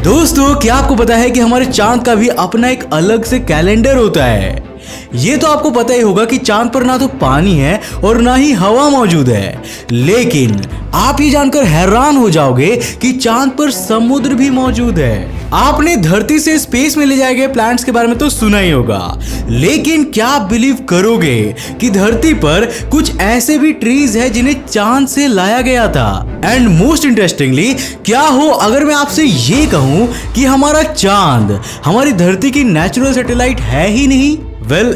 दोस्तों, क्या आपको पता है कि हमारे चांद का भी अपना एक अलग से कैलेंडर होता है। ये तो आपको पता ही होगा कि चांद पर ना तो पानी है और ना ही हवा मौजूद है, लेकिन आप ये जानकर हैरान हो जाओगे कि चांद पर समुद्र भी मौजूद है। आपने धरती से स्पेस में ले जाए गए प्लैनेट्स के बारे में तो सुना ही होगा, लेकिन क्या आप बिलीव करोगे कि धरती पर कुछ ऐसे भी ट्रीज है जिन्हें चांद से लाया गया था। एंड मोस्ट इंटरेस्टिंगली, क्या हो अगर मैं आपसे ये कहूं कि हमारा चांद हमारी धरती की नेचुरल सैटेलाइट है ही नहीं।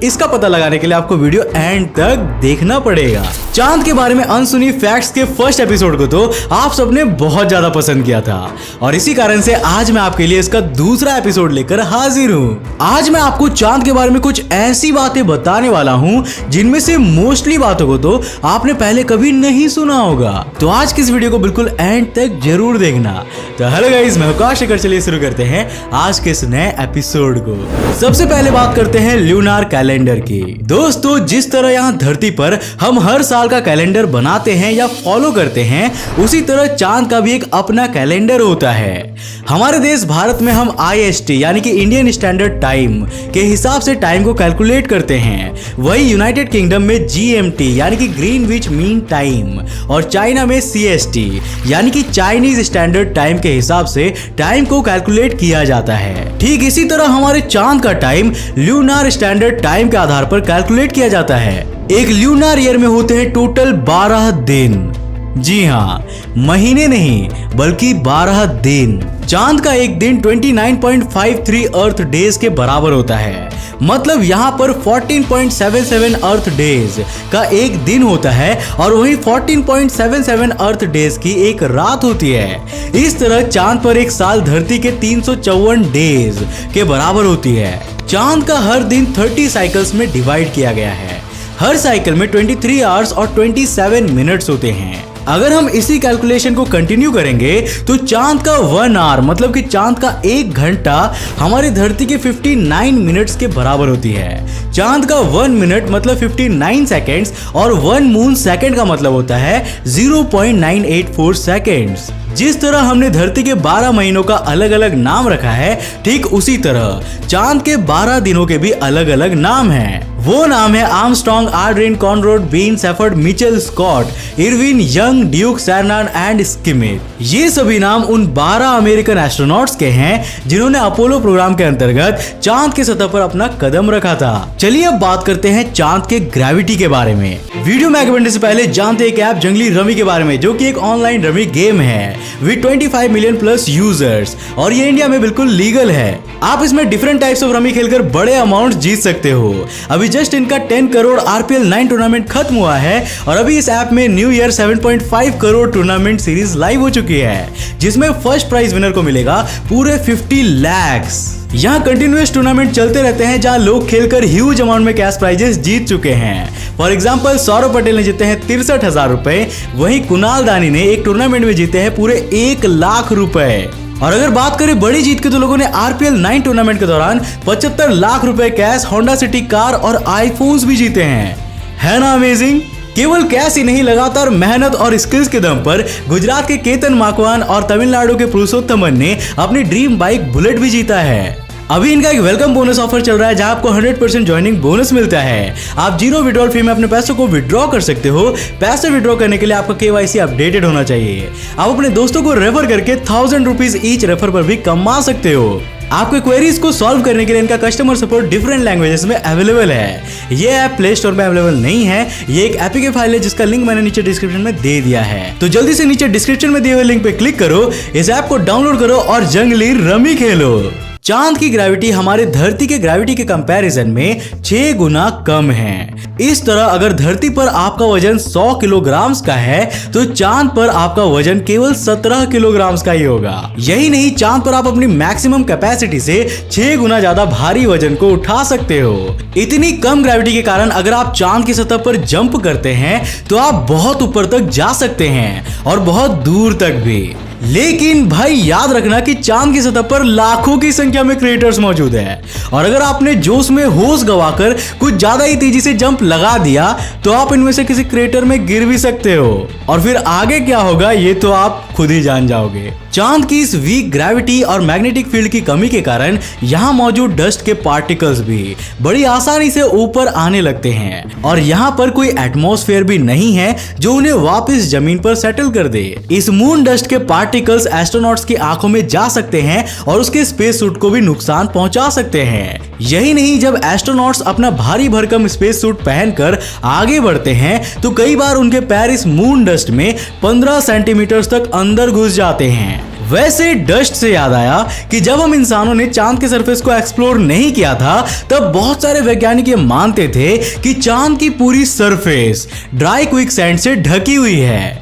इसका पता लगाने के लिए आपको वीडियो एंड तक देखना पड़ेगा। चांद के बारे में अनसुनी फैक्ट्स के फर्स्ट एपिसोड को तो आप सबने बहुत ज्यादा पसंद किया था और इसी कारण से आज मैं आपके लिए इसका दूसरा एपिसोड लेकर हाजिर हूँ। आज मैं आपको चांद के बारे में कुछ ऐसी बातें बताने वाला हूँ जिनमें से मोस्टली बातों को तो आपने पहले कभी नहीं सुना होगा। तो आज की इस वीडियो को बिल्कुल एंड तक जरूर देखना। तो हेलो गाइस, मैं आकाश शेखर। चलिए शुरू करते हैं आज के इस नए एपिसोड को। सबसे पहले बात करते हैं ल्यूनार कैलेंडर की। दोस्तों, जिस तरह यहाँ धरती पर हम हर साल का कैलेंडर बनाते हैं या फॉलो करते हैं, उसी तरह चांद का भी एक अपना कैलेंडर होता है। हमारे देश भारत में हम IST यानी कि इंडियन स्टैंडर्ड टाइम के हिसाब से टाइम को कैलकुलेट करते हैं। वही यूनाइटेड किंगडम में GMT यानी कि ग्रीनविच मीन टाइम और चाइना में CST यानी कि चाइनीज स्टैंडर्ड टाइम के हिसाब से टाइम को कैलकुलेट किया जाता है। ठीक इसी तरह हमारे चांद का टाइम ल्यूनार स्टैंडर्ड टाइम के आधार पर कैलकुलेट किया जाता है। एक ल्यूनार ईयर में होते हैं टोटल 12 दिन। जी हाँ, महीने नहीं बल्कि 12 दिन। चांद का एक दिन 29.53 अर्थ डेज के बराबर होता है। मतलब यहाँ पर 14.77 अर्थ डेज का एक दिन होता है और वहीं 14.77 अर्थ डेज की एक रात होती है। इस तरह चांद पर एक साल धरती के 354 डेज के बराबर होती है। चांद का हर दिन 30 साइकिल्स में डिवाइड किया गया है। हर साइकिल में 23 आवर्स और 27 मिनट्स होते हैं। अगर हम इसी कैलकुलेशन को कंटिन्यू करेंगे तो चांद का 1 आवर मतलब कि चांद का 1 घंटा हमारी धरती के 59 मिनट्स के बराबर होती है। चांद का 1 मिनट मतलब 59 सेकेंड्स और 1 मून सेकेंड का मतलब होता है 0.984 सेकेंड्स। जिस तरह हमने धरती के 12 महीनों का अलग अलग नाम रखा है, ठीक उसी तरह चांद के 12 दिनों के भी अलग अलग नाम हैं। वो नाम है Armstrong, Aldrin, Conrad, Bean, Shepard, Mitchell, Scott, Irwin, Young, Duke, Cernan and Schmitt. ये सभी नाम उन 12 अमेरिकन एस्ट्रोनॉट्स के हैं जिन्होंने अपोलो प्रोग्राम के अंतर्गत चांद के सतह पर अपना कदम रखा था। चलिए अब बात करते हैं चांद के ग्रेविटी के बारे में। वीडियो में आगे बढ़ने से पहले जानते हैं एक ऐप जंगली रमी के बारे में, जो कि एक ऑनलाइन रमी गेम है विद 25 मिलियन प्लस यूजर्स और ये इंडिया में बिल्कुल लीगल है। आप इसमें डिफरेंट टाइप्स ऑफ रमी खेलकर बड़े अमाउंट जीत सकते हो। अभी जस्ट इनका 10 करोड़ RPL 9 टूर्नामेंट खत्म हुआ है और अभी इस ऐप में new year 7.5 crore tournament series live हो चुकी है, जिसमें फर्स्ट प्राइज विनर को मिलेगा पूरे 50 लाख। यहाँ कंटिन्यूअस टूर्नामेंट चलते रहते हैं जहाँ लोग खेलकर ह्यूज अमाउंट में कैश प्राइजेस जीत चुके हैं। फॉर एग्जांपल, सौरभ पटेल ने जीते हैं 63,000 रुपए, वहीं कुणाल दानी ने एक टूर्नामेंट में जीते हैं पूरे 1 लाख रुपए। और अगर बात करें बड़ी जीत की, तो लोगों ने RPL 9 टूर्नामेंट के दौरान 75 लाख रुपए कैश, होंडा सिटी कार और आईफोन्स भी जीते हैं। है ना अमेजिंग? केवल कैश ही नहीं, लगातार मेहनत और स्किल्स के दम पर गुजरात के केतन माकवान और तमिलनाडु के पुरुषोत्तमन ने अपनी ड्रीम बाइक बुलेट भी जीता है। अभी इनका एक वेलकम बोनस ऑफर चल रहा है जहां आपको 100% ज्वाइनिंग बोनस मिलता है। आप 0 विड्रॉल फी में अपने पैसों को विड्रॉ कर सकते हो। पैसे विड्रॉ करने के लिए आपका KYC अपडेटेड होना चाहिए। आप अपने दोस्तों को रेफर करके 1000 रुपीज ईच रेफर पर भी कमा सकते हो। आपके क्वेरीज को सॉल्व करने के लिए इनका कस्टमर सपोर्ट डिफरेंट लैंग्वेजेस में अवेलेबल है। ये ऐप प्ले स्टोर में अवेलेबल नहीं है, ये एक एपीके फाइल है जिसका लिंक मैंने नीचे डिस्क्रिप्शन में दे दिया है। तो जल्दी से नीचे डिस्क्रिप्शन में दिए हुए लिंक पे क्लिक करो, इस ऐप को डाउनलोड करो और जंगली रमी खेलो। चांद की ग्रेविटी हमारे धरती के ग्रेविटी के कंपैरिजन में 6 गुना कम है। इस तरह अगर धरती पर आपका वजन 100 किलोग्राम का है तो चांद पर आपका वजन केवल 17 किलोग्राम का ही होगा। यही नहीं, चांद पर आप अपनी मैक्सिमम कैपेसिटी से 6 गुना ज्यादा भारी वजन को उठा सकते हो। इतनी कम ग्रेविटी के कारण अगर आप चांद की सतह पर जंप करते हैं तो आप बहुत ऊपर तक जा सकते हैं और बहुत दूर तक भी। लेकिन भाई याद रखना कि चांद की सतह पर लाखों की संख्या में क्रिएटर्स मौजूद है और अगर आपने जोश में होश गवाकर कुछ ज्यादा ही तेजी से जंप लगा दिया तो आप इनमें से किसी क्रिएटर में गिर भी सकते हो और फिर आगे क्या होगा ये तो आप खुद ही जान जाओगे। चांद की इस वीक ग्रेविटी और मैग्नेटिक फील्ड की कमी के कारण यहाँ मौजूद डस्ट के पार्टिकल्स भी बड़ी आसानी से ऊपर आने लगते हैं और यहाँ पर कोई एटमॉस्फेयर भी नहीं है जो उन्हें वापस जमीन पर सेटल कर दे। इस मून डस्ट के पार्टिकल्स एस्ट्रोनॉट्स की आंखों में जा सकते हैं और उसके स्पेस सूट को भी नुकसान पहुंचा सकते हैं। यही नहीं, जब एस्ट्रोनॉट्स अपना भारी भरकम स्पेस सूट पहनकर आगे बढ़ते हैं तो कई बार उनके पैर इस मून डस्ट में 15 सेंटीमीटर तक अंदर घुस जाते हैं। वैसे डस्ट से याद आया कि जब हम इंसानों ने चांद के सरफेस को एक्सप्लोर नहीं किया था तब बहुत सारे वैज्ञानिक ये मानते थे कि चांद की पूरी सरफेस ड्राई क्विक सैंड से ढकी हुई है,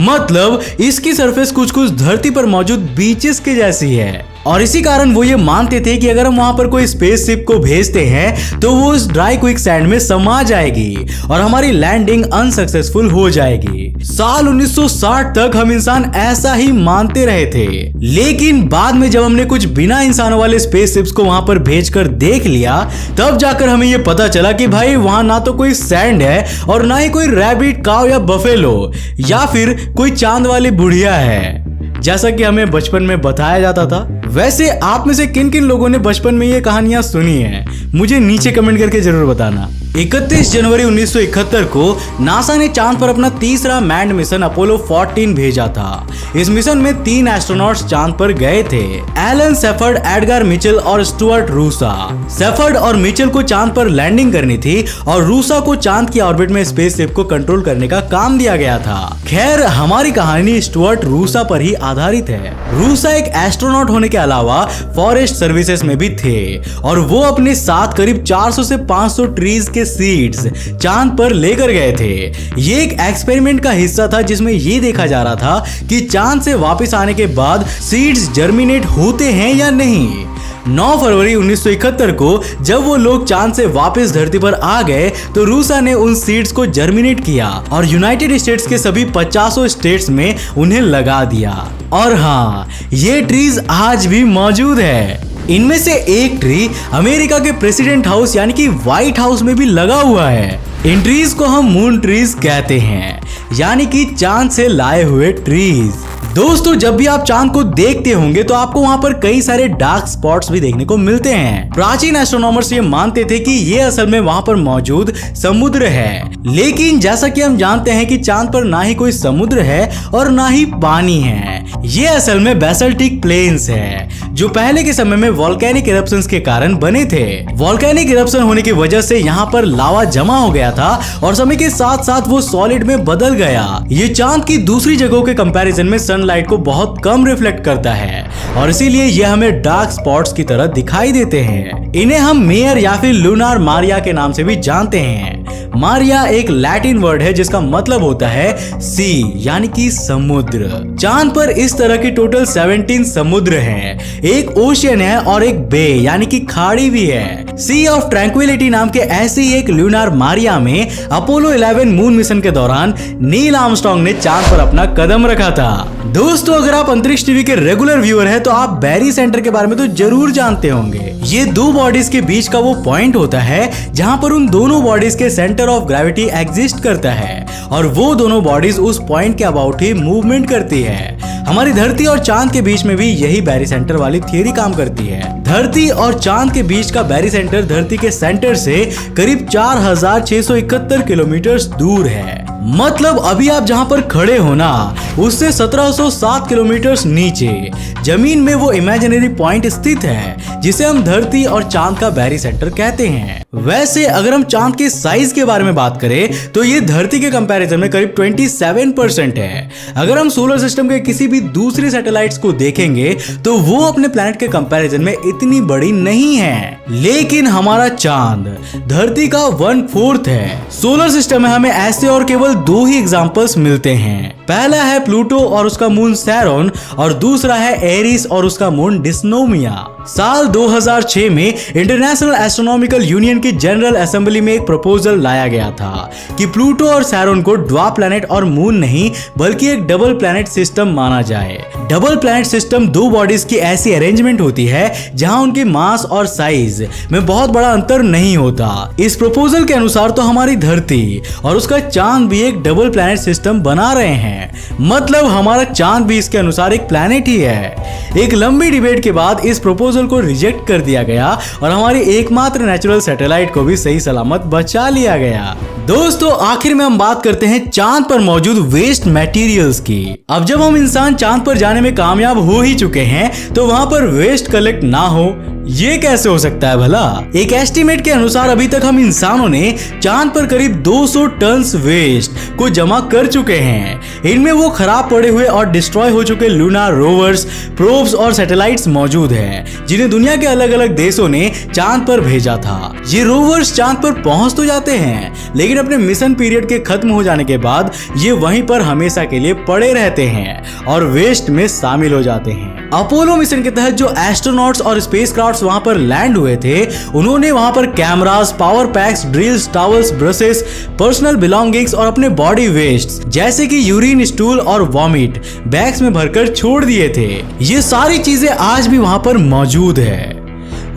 मतलब इसकी सरफेस कुछ कुछ धरती पर मौजूद बीचेस के जैसी है। और इसी कारण वो ये मानते थे कि अगर हम वहां पर कोई स्पेसशिप को भेजते हैं तो वो उस ड्राई क्विक सैंड में समा जाएगी और हमारी लैंडिंग अनसक्सेसफुल हो जाएगी। साल 1960 तक हम इंसान ऐसा ही मानते रहे थे, लेकिन बाद में जब हमने कुछ बिना इंसानों वाले स्पेसशिप्स को वहां पर भेजकर देख लिया तब जाकर हमें ये पता चला कि भाई वहां ना तो कोई सैंड है और ना ही कोई रैबिट, काऊ या बफेलो या फिर कोई चांद वाली बुढ़िया है जैसा कि हमें बचपन में बताया जाता था। वैसे आप में से किन किन लोगों ने बचपन में ये कहानियां सुनी हैं मुझे नीचे कमेंट करके जरूर बताना। 31 जनवरी 1971 को नासा ने चांद पर अपना तीसरा मैन्ड मिशन अपोलो 14 भेजा था। इस मिशन में 3 एस्ट्रोनॉट्स चांद पर गए थे, एलन सेफर्ड, एडगर मिचेल और स्टुअर्ट रूसा। सेफर्ड और मिचेल को चांद पर लैंडिंग करनी थी और रूसा को चांद की ऑर्बिट में स्पेसशिप को कंट्रोल करने का काम दिया गया था। खैर हमारी कहानी स्टुअर्ट रूसा पर ही आधारित है। रूसा एक एस्ट्रोनॉट होने के अलावा फॉरेस्ट सर्विसेज में भी थे और वो अपने साथ करीब 400 से 500 ट्रीज के सीड्स चांद पर लेकर गए थे। ये एक एक्सपेरिमेंट का हिस्सा था जिसमें ये देखा जा रहा था कि चांद से वापस आने के बाद सीड्स जर्मिनेट होते हैं या नहीं। 9 फरवरी 1971 को जब वो लोग चांद से वापस धरती पर आ गए तो रूसा ने उन सीड्स को जर्मिनेट किया और यूनाइटेड स्टेट्स के सभी 50 स्टेट्स में उन्हें लगा दिया। और हाँ, ये ट्रीज आज भी मौजूद है। इनमें से एक ट्री अमेरिका के प्रेसिडेंट हाउस यानी कि व्हाइट हाउस में भी लगा हुआ है। इन ट्रीज को हम मून ट्रीज कहते हैं, यानी कि चांद से लाए हुए ट्रीज। दोस्तों जब भी आप चांद को देखते होंगे तो आपको वहां पर कई सारे डार्क स्पॉट्स भी देखने को मिलते हैं। प्राचीन एस्ट्रोनॉमर्स ये मानते थे कि ये असल में वहां पर मौजूद समुद्र है, लेकिन जैसा कि हम जानते हैं कि चांद पर ना ही कोई समुद्र है और ना ही पानी है। ये असल में बेसल्टिक प्लेन्स है जो पहले के समय में वोल्केनिक इरप्शंस के कारण बने थे। वोल्केनिक इरप्शन होने की वजह से यहाँ पर लावा जमा हो गया था और समय के साथ साथ वो सॉलिड में बदल गया। ये चांद की दूसरी जगहों के कंपैरिजन में सनलाइट को बहुत कम रिफ्लेक्ट करता है और इसीलिए ये हमें डार्क स्पॉट्स की तरह दिखाई देते हैं। इन्हें हम मेयर या फिर लूनार मारिया के नाम से भी जानते हैं। मारिया एक लैटिन वर्ड है जिसका मतलब होता है सी यानी कि समुद्र। चांद पर इस तरह की टोटल 17 समुद्र हैं। एक ओशियन है और एक बे यानी कि खाड़ी भी है। सी ऑफ ट्रैंक्विलिटी नाम के ऐसे ही एक लूनार मारिया में अपोलो 11 मून मिशन के दौरान नील आर्मस्ट्रांग ने चांद पर अपना कदम रखा था। दोस्तों अगर आप अंतरिक्ष टीवी के रेगुलर व्यूअर हैं तो आप बैरी सेंटर के बारे में तो जरूर जानते होंगे। ये दो बॉडीज के बीच का वो पॉइंट होता है जहां पर उन दोनों बॉडीज के सेंटर ऑफ ग्रेविटी एग्जिस्ट करता है और वो दोनों बॉडीज उस पॉइंट के अबाउट ही मूवमेंट करती है। हमारी धरती और चांद के बीच में भी यही बैरी सेंटर वाली थियरी काम करती है। धरती और चांद के बीच का बैरी सेंटर धरती के सेंटर से करीब 4671 किलोमीटर दूर है। मतलब अभी आप जहां पर खड़े हो ना उससे 1707 किलोमीटर नीचे जमीन में वो इमेजिनरी पॉइंट स्थित है जिसे हम धरती और चांद का बैरी सेंटर कहते हैं। वैसे अगर हम चांद के साइज के बारे में बात करें तो ये धरती के कंपैरिजन में करीब 27% है। अगर हम सोलर सिस्टम के किसी भी दूसरे सैटेलाइट्स को देखेंगे तो वो अपने प्लैनेट के कंपैरिजन में इतनी बड़ी नहीं है, लेकिन हमारा चांद धरती का 1/4 है। सोलर सिस्टम में हमें ऐसे और केवल 2 ही एग्जांपल्स मिलते हैं। पहला है प्लूटो और उसका मून सैरोन और दूसरा है एरिस और उसका मून डिस्नोमिया। साल 2006 में इंटरनेशनल एस्ट्रोनॉमिकल यूनियन की जनरल असेंबली में एक प्रपोजल लाया गया था कि प्लूटो और सैरन को ड्वार्फ प्लैनेट और मून नहीं बल्कि एक डबल प्लैनेट सिस्टम माना जाए। डबल प्लैनेट सिस्टम दो बॉडीज की ऐसी अरेंजमेंट होती है जहां उनके मास और साइज में बहुत बड़ा अंतर नहीं होता। इस प्रपोजल के अनुसार तो हमारी धरती और उसका चांद भी एक डबल प्लैनेट सिस्टम बना रहे हैं, मतलब हमारा चांद भी इसके अनुसार एक प्लैनेट ही है। एक लंबी डिबेट के बाद इस प्रपोजल को रिजेक्ट कर दिया गया और हमारी एकमात्र नेचुरल सैटेलाइट को भी सही सलामत बचा लिया गया। दोस्तों, आखिर में हम बात करते हैं चांद पर मौजूद वेस्ट मटेरियल्स की। अब जब हम इंसान चांद पर जाने में कामयाब हो ही चुके हैं तो वहां पर वेस्ट कलेक्ट ना हो, ये कैसे हो सकता है भला? एक एस्टीमेट के अनुसार अभी तक हम इंसानों ने चांद पर करीब 200 टन वेस्ट को जमा कर चुके हैं। इनमें वो खराब पड़े हुए और डिस्ट्रॉय हो चुके लूनार रोवर्स, प्रोब्स और सैटेलाइट्स मौजूद हैं, जिन्हें दुनिया के अलग अलग देशों ने चांद पर भेजा था। ये रोवर्स चांद पर पहुंच तो जाते हैं, लेकिन अपने मिशन पीरियड के खत्म हो जाने के बाद ये वहीं पर हमेशा के लिए पड़े रहते हैं और वेस्ट में शामिल हो जाते हैं। अपोलो मिशन के तहत जो एस्ट्रोनॉट्स और स्पेसक्राफ्ट्स वहां पर लैंड हुए थे, उन्होंने वहां पर cameras, power PACS, drills, towels, brushes, personal belongings और अपने बॉडी वेस्ट जैसे कि यूरिन, स्टूल और वॉमिट बैग्स में भरकर छोड़ दिए थे। ये सारी चीजें आज भी वहां पर मौजूद है।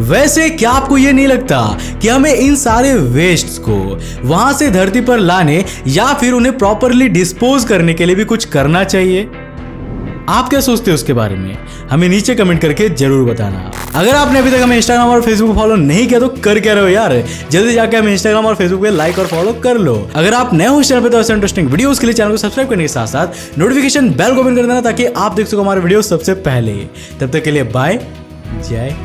वैसे क्या आपको ये नहीं लगता कि हमें इन सारे वेस्ट्स को वहां से धरती पर लाने या फिर उन्हें प्रॉपरली डिस्पोज करने के लिए भी कुछ करना चाहिए? आप क्या सोचते हो उसके बारे में? हमें नीचे कमेंट करके जरूर बताना। अगर आपने अभी तक हमें इंस्टाग्राम और फेसबुक फॉलो नहीं किया तो कर क्या रहे हो यार, जल्दी जाके हमें इंस्टाग्राम और फेसबुक पे लाइक और फॉलो कर लो। अगर आप नए हो इस चैनल पे तो ऐसे इंटरेस्टिंग वीडियोस के लिए चैनल को सब्सक्राइब करने के साथ साथ नोटिफिकेशन बेल को ओपन कर देना ताकि आप देख सको हमारे वीडियो सबसे पहले। तब तक के लिए बाय, जय